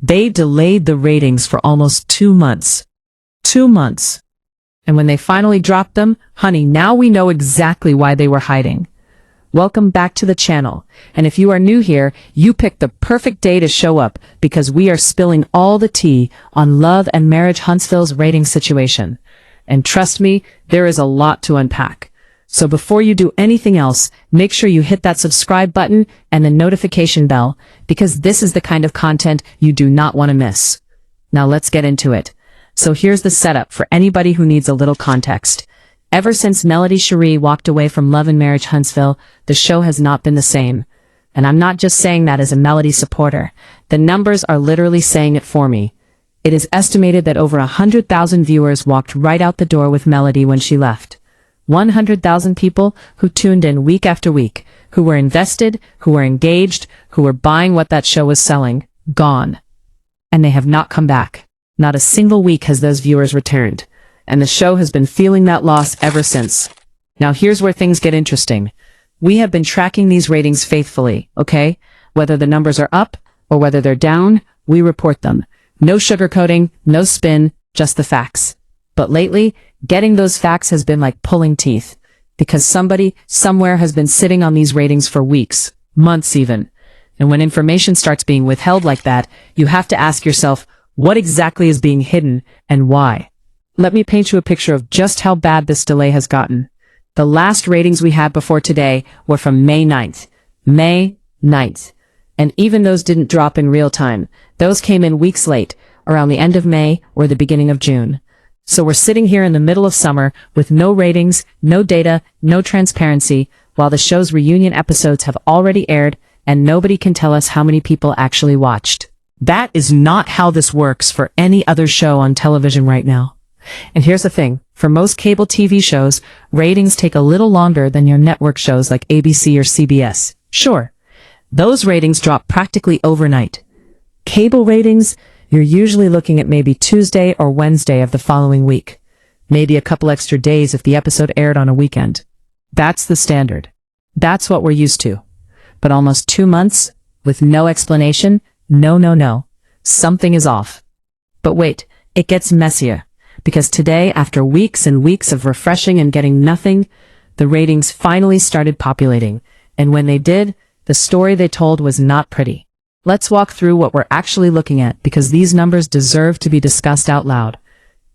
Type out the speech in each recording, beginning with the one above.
They delayed the ratings for almost 2 months. 2 months. And when they finally dropped them, honey, now we know exactly why they were hiding. Welcome back to the channel. And if you are new here, you picked the perfect day to show up because we are spilling all the tea on Love and Marriage Huntsville's rating situation. And trust me, there is a lot to unpack. So before you do anything else, make sure you hit that subscribe button and the notification bell because this is the kind of content you do not want to miss. Now let's get into it. So here's the setup for anybody who needs a little context. Ever since Melody Shari walked away from Love and Marriage Huntsville, the show has not been the same. And I'm not just saying that as a Melody supporter. The numbers are literally saying it for me. It is estimated that over 100,000 viewers walked right out the door with Melody when she left. 100,000 people who tuned in week after week, who were invested, who were engaged, who were buying what that show was selling, gone. And they have not come back. Not a single week has those viewers returned. And the show has been feeling that loss ever since. Now here's where things get interesting. We have been tracking these ratings faithfully, okay? Whether the numbers are up or whether they're down, we report them. No sugarcoating, no spin, just the facts. But lately, getting those facts has been like pulling teeth. Because somebody, somewhere has been sitting on these ratings for weeks, months even. And when information starts being withheld like that, you have to ask yourself, what exactly is being hidden and why? Let me paint you a picture of just how bad this delay has gotten. The last ratings we had before today were from May 9th. May 9th. And even those didn't drop in real time. Those came in weeks late, around the end of May or the beginning of June. So we're sitting here in the middle of summer with no ratings, no data, no transparency, while the show's reunion episodes have already aired and nobody can tell us how many people actually watched. That is not how this works for any other show on television right now. And here's the thing, for most cable TV shows, ratings take a little longer than your network shows like ABC or CBS. Sure, those ratings drop practically overnight. Cable ratings, you're usually looking at maybe Tuesday or Wednesday of the following week. Maybe a couple extra days if the episode aired on a weekend. That's the standard. That's what we're used to. But almost 2 months, with no explanation, no. Something is off. But wait, it gets messier. Because today, after weeks and weeks of refreshing and getting nothing, the ratings finally started populating. And when they did, the story they told was not pretty. Let's walk through what we're actually looking at because these numbers deserve to be discussed out loud.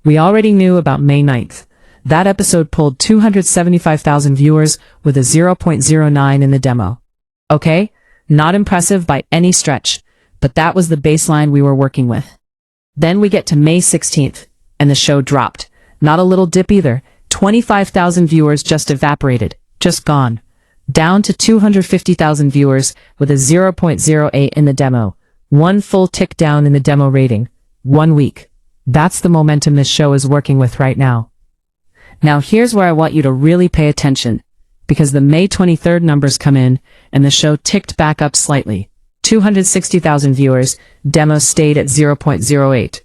We already knew about May 9th. That episode pulled 275,000 viewers with a 0.09 in the demo. Okay? Not impressive by any stretch, but that was the baseline we were working with. Then we get to May 16th. And the show dropped. Not a little dip either. 25,000 viewers just evaporated. Just gone. Down to 250,000 viewers with a 0.08 in the demo. One full tick down in the demo rating. 1 week. That's the momentum this show is working with right now. Now here's where I want you to really pay attention. Because the May 23rd numbers come in, and the show ticked back up slightly. 260,000 viewers. Demo stayed at 0.08.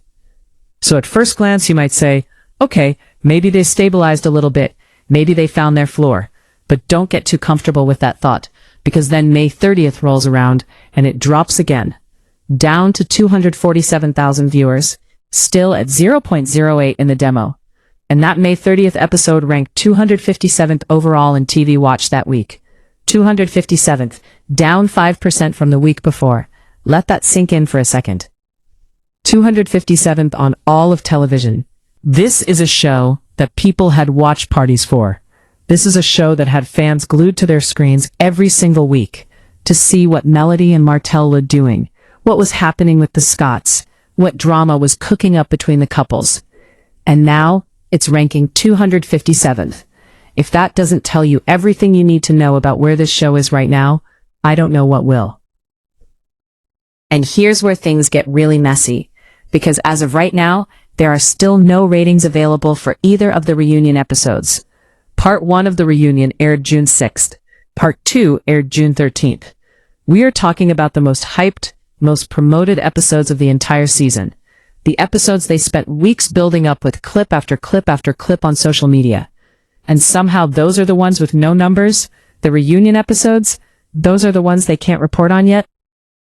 So at first glance, you might say, okay, maybe they stabilized a little bit. Maybe they found their floor. But don't get too comfortable with that thought, because then May 30th rolls around and it drops again. Down to 247,000 viewers, still at 0.08 in the demo. And that May 30th episode ranked 257th overall in TV watch that week. 257th, down 5% from the week before. Let that sink in for a second. 257th on all of television. This is a show that people had watch parties for. This is a show that had fans glued to their screens every single week to see what Melody and Martell were doing, what was happening with the Scotts, what drama was cooking up between the couples. And now, it's ranking 257th. If that doesn't tell you everything you need to know about where this show is right now, I don't know what will. And here's where things get really messy. Because as of right now, there are still no ratings available for either of the reunion episodes. Part 1 of the reunion aired June 6th. Part 2 aired June 13th. We are talking about the most hyped, most promoted episodes of the entire season. The episodes they spent weeks building up with clip after clip after clip on social media. And somehow those are the ones with no numbers? The reunion episodes? Those are the ones they can't report on yet?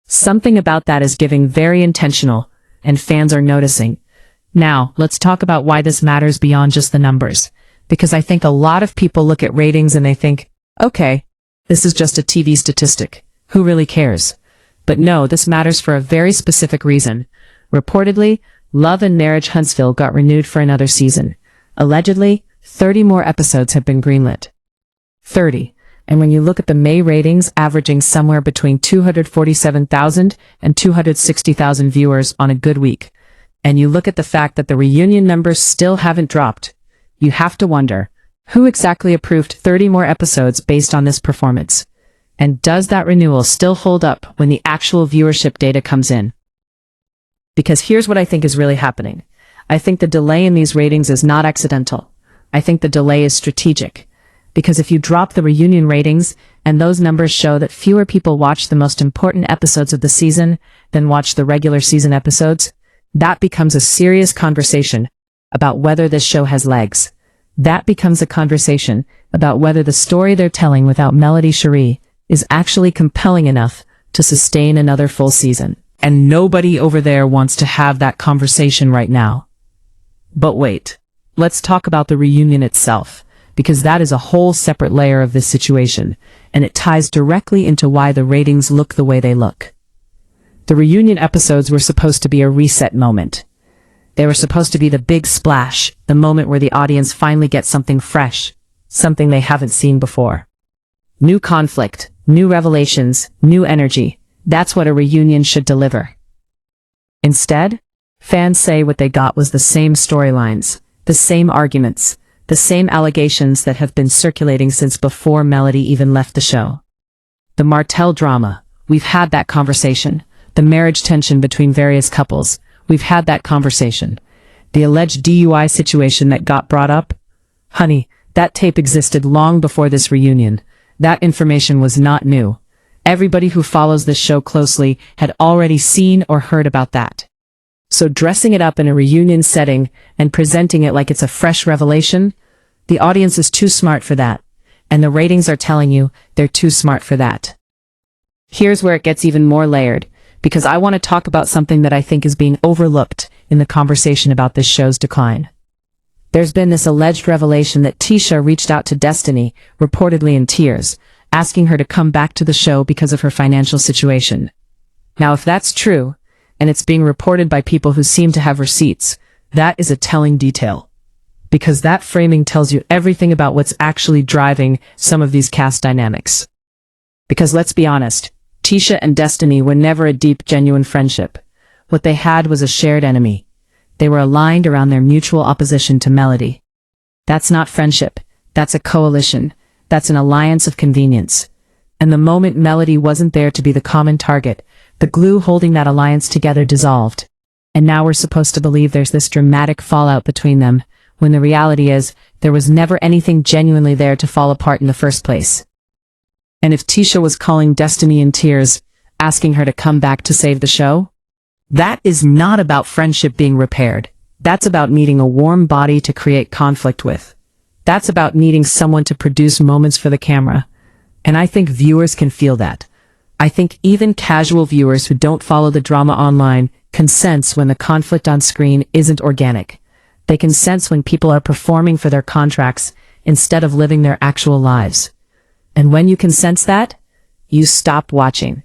Something about that is giving very intentional, and fans are noticing. Now, let's talk about why this matters beyond just the numbers. Because I think a lot of people look at ratings and they think, okay, this is just a TV statistic. Who really cares? But no, this matters for a very specific reason. Reportedly, Love and Marriage Huntsville got renewed for another season. Allegedly, 30 more episodes have been greenlit. 30. And when you look at the May ratings averaging somewhere between 247,000 and 260,000 viewers on a good week, and you look at the fact that the reunion numbers still haven't dropped, you have to wonder, who exactly approved 30 more episodes based on this performance? And does that renewal still hold up when the actual viewership data comes in? Because here's what I think is really happening. I think the delay in these ratings is not accidental. I think the delay is strategic. Because if you drop the reunion ratings, and those numbers show that fewer people watch the most important episodes of the season than watch the regular season episodes, that becomes a serious conversation about whether this show has legs. That becomes a conversation about whether the story they're telling without Melody Shari is actually compelling enough to sustain another full season. And nobody over there wants to have that conversation right now. But wait, let's talk about the reunion itself, because that is a whole separate layer of this situation, and it ties directly into why the ratings look the way they look. The reunion episodes were supposed to be a reset moment. They were supposed to be the big splash, the moment where the audience finally gets something fresh, something they haven't seen before. New conflict, new revelations, new energy. That's what a reunion should deliver. Instead, fans say what they got was the same storylines, the same arguments, the same allegations that have been circulating since before Melody even left the show. The Martell drama, we've had that conversation. The marriage tension between various couples, we've had that conversation. The alleged DUI situation that got brought up? Honey, that tape existed long before this reunion. That information was not new. Everybody who follows this show closely had already seen or heard about that. So dressing it up in a reunion setting and presenting it like it's a fresh revelation, the audience is too smart for that. And the ratings are telling you they're too smart for that. Here's where it gets even more layered, because I want to talk about something that I think is being overlooked in the conversation about this show's decline. There's been this alleged revelation that Tisha reached out to Destiny, reportedly in tears, asking her to come back to the show because of her financial situation. Now, if that's true, and it's being reported by people who seem to have receipts, that is a telling detail. Because that framing tells you everything about what's actually driving some of these cast dynamics. Because let's be honest, Tisha and Destiny were never a deep, genuine friendship. What they had was a shared enemy. They were aligned around their mutual opposition to Melody. That's not friendship. That's a coalition. That's an alliance of convenience. And the moment Melody wasn't there to be the common target, the glue holding that alliance together dissolved. And now we're supposed to believe there's this dramatic fallout between them, when the reality is, there was never anything genuinely there to fall apart in the first place. And if Tisha was calling Destiny in tears, asking her to come back to save the show, that is not about friendship being repaired. That's about needing a warm body to create conflict with. That's about needing someone to produce moments for the camera. And I think viewers can feel that. I think even casual viewers who don't follow the drama online can sense when the conflict on screen isn't organic. They can sense when people are performing for their contracts instead of living their actual lives. And when you can sense that, you stop watching.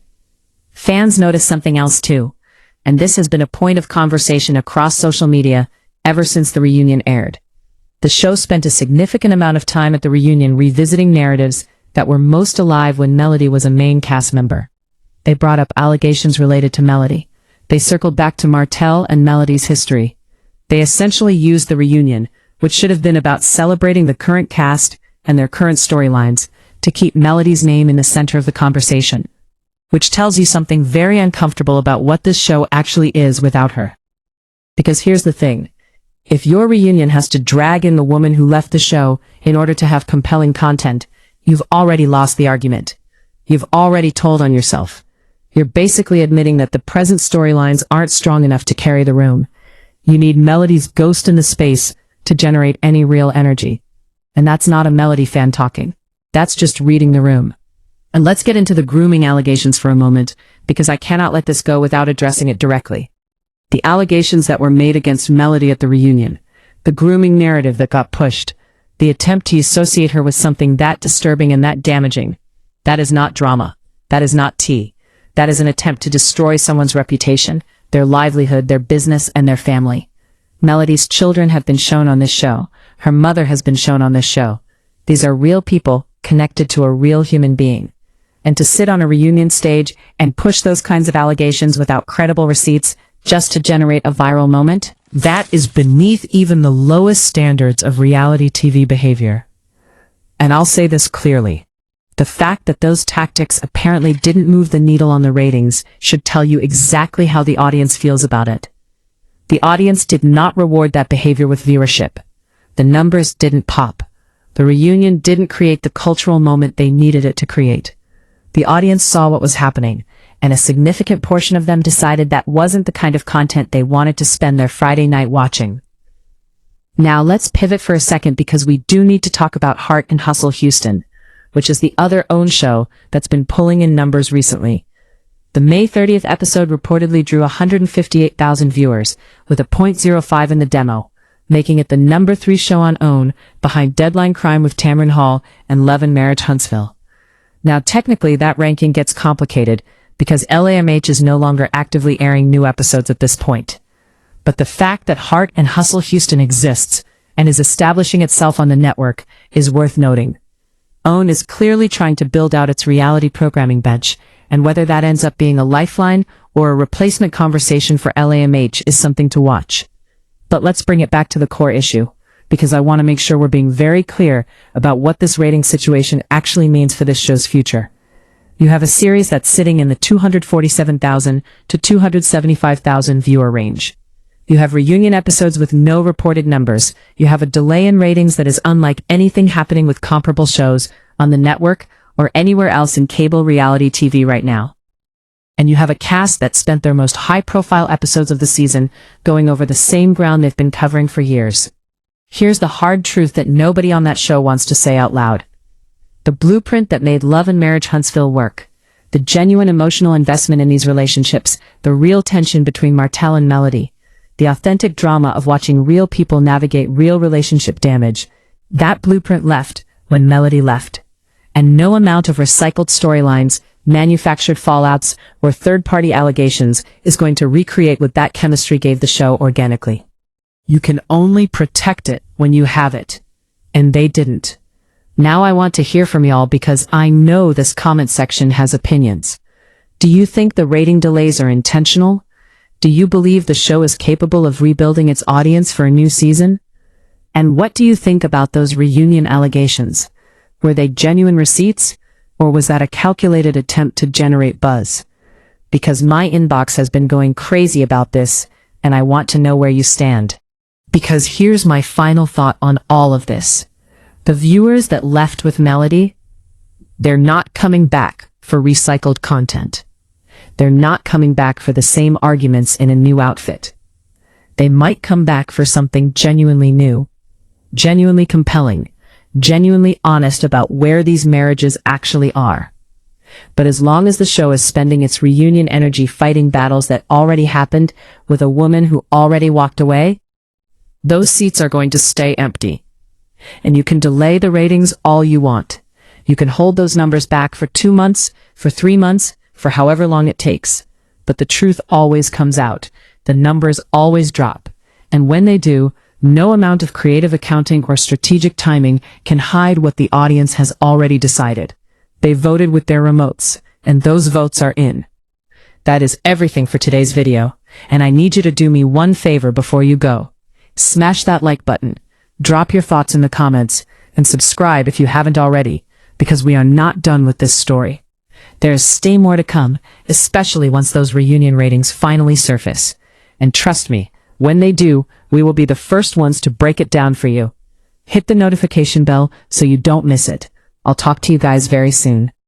Fans notice something else too, and this has been a point of conversation across social media ever since the reunion aired. The show spent a significant amount of time at the reunion revisiting narratives that were most alive when Melody was a main cast member. They brought up allegations related to Melody. They circled back to Martell and Melody's history. They essentially used the reunion, which should have been about celebrating the current cast and their current storylines, to keep Melody's name in the center of the conversation. Which tells you something very uncomfortable about what this show actually is without her. Because here's the thing. If your reunion has to drag in the woman who left the show in order to have compelling content, you've already lost the argument. You've already told on yourself. You're basically admitting that the present storylines aren't strong enough to carry the room. You need Melody's ghost in the space to generate any real energy. And that's not a Melody fan talking. That's just reading the room. And let's get into the grooming allegations for a moment, because I cannot let this go without addressing it directly. The allegations that were made against Melody at the reunion. The grooming narrative that got pushed. The attempt to associate her with something that disturbing and that damaging. That is not drama. That is not tea. That is an attempt to destroy someone's reputation, their livelihood, their business, and their family. Melody's children have been shown on this show. Her mother has been shown on this show. These are real people connected to a real human being. And to sit on a reunion stage and push those kinds of allegations without credible receipts just to generate a viral moment, that is beneath even the lowest standards of reality TV behavior. And I'll say this clearly. The fact that those tactics apparently didn't move the needle on the ratings should tell you exactly how the audience feels about it. The audience did not reward that behavior with viewership. The numbers didn't pop. The reunion didn't create the cultural moment they needed it to create. The audience saw what was happening, and a significant portion of them decided that wasn't the kind of content they wanted to spend their Friday night watching. Now let's pivot for a second because we do need to talk about Heart and Hustle Houston, which is the other OWN show that's been pulling in numbers recently. The May 30th episode reportedly drew 158,000 viewers, with a .05 in the demo, making it the number 3 show on OWN, behind Deadline Crime with Tamron Hall and Love Marriage Huntsville. Now technically that ranking gets complicated because LAMH is no longer actively airing new episodes at this point. But the fact that Heart and Hustle Houston exists and is establishing itself on the network is worth noting. OWN is clearly trying to build out its reality programming bench, and whether that ends up being a lifeline or a replacement conversation for LAMH is something to watch. But let's bring it back to the core issue, because I want to make sure we're being very clear about what this rating situation actually means for this show's future. You have a series that's sitting in the 247,000 to 275,000 viewer range. You have reunion episodes with no reported numbers. You have a delay in ratings that is unlike anything happening with comparable shows on the network or anywhere else in cable reality TV right now. And you have a cast that spent their most high-profile episodes of the season going over the same ground they've been covering for years. Here's the hard truth that nobody on that show wants to say out loud. The blueprint that made Love and Marriage Huntsville work, the genuine emotional investment in these relationships, the real tension between Martell and Melody, the authentic drama of watching real people navigate real relationship damage, that blueprint left when Melody left. And no amount of recycled storylines, manufactured fallouts, or third-party allegations is going to recreate what that chemistry gave the show organically. You can only protect it when you have it. And they didn't. Now I want to hear from y'all because I know this comment section has opinions. Do you think the rating delays are intentional? Do you believe the show is capable of rebuilding its audience for a new season? And what do you think about those reunion allegations? Were they genuine receipts, or was that a calculated attempt to generate buzz? Because my inbox has been going crazy about this, and I want to know where you stand. Because here's my final thought on all of this. The viewers that left with Melody, they're not coming back for recycled content. They're not coming back for the same arguments in a new outfit. They might come back for something genuinely new, genuinely compelling, genuinely honest about where these marriages actually are. But as long as the show is spending its reunion energy fighting battles that already happened with a woman who already walked away, those seats are going to stay empty. And you can delay the ratings all you want. You can hold those numbers back for 2 months, for 3 months, for however long it takes. But the truth always comes out. The numbers always drop. And when they do, no amount of creative accounting or strategic timing can hide what the audience has already decided. They voted with their remotes, and those votes are in. That is everything for today's video, and I need you to do me one favor before you go. Smash that like button, drop your thoughts in the comments, and subscribe if you haven't already, because we are not done with this story. There is still more to come, especially once those reunion ratings finally surface. And trust me, when they do, we will be the first ones to break it down for you. Hit the notification bell so you don't miss it. I'll talk to you guys very soon.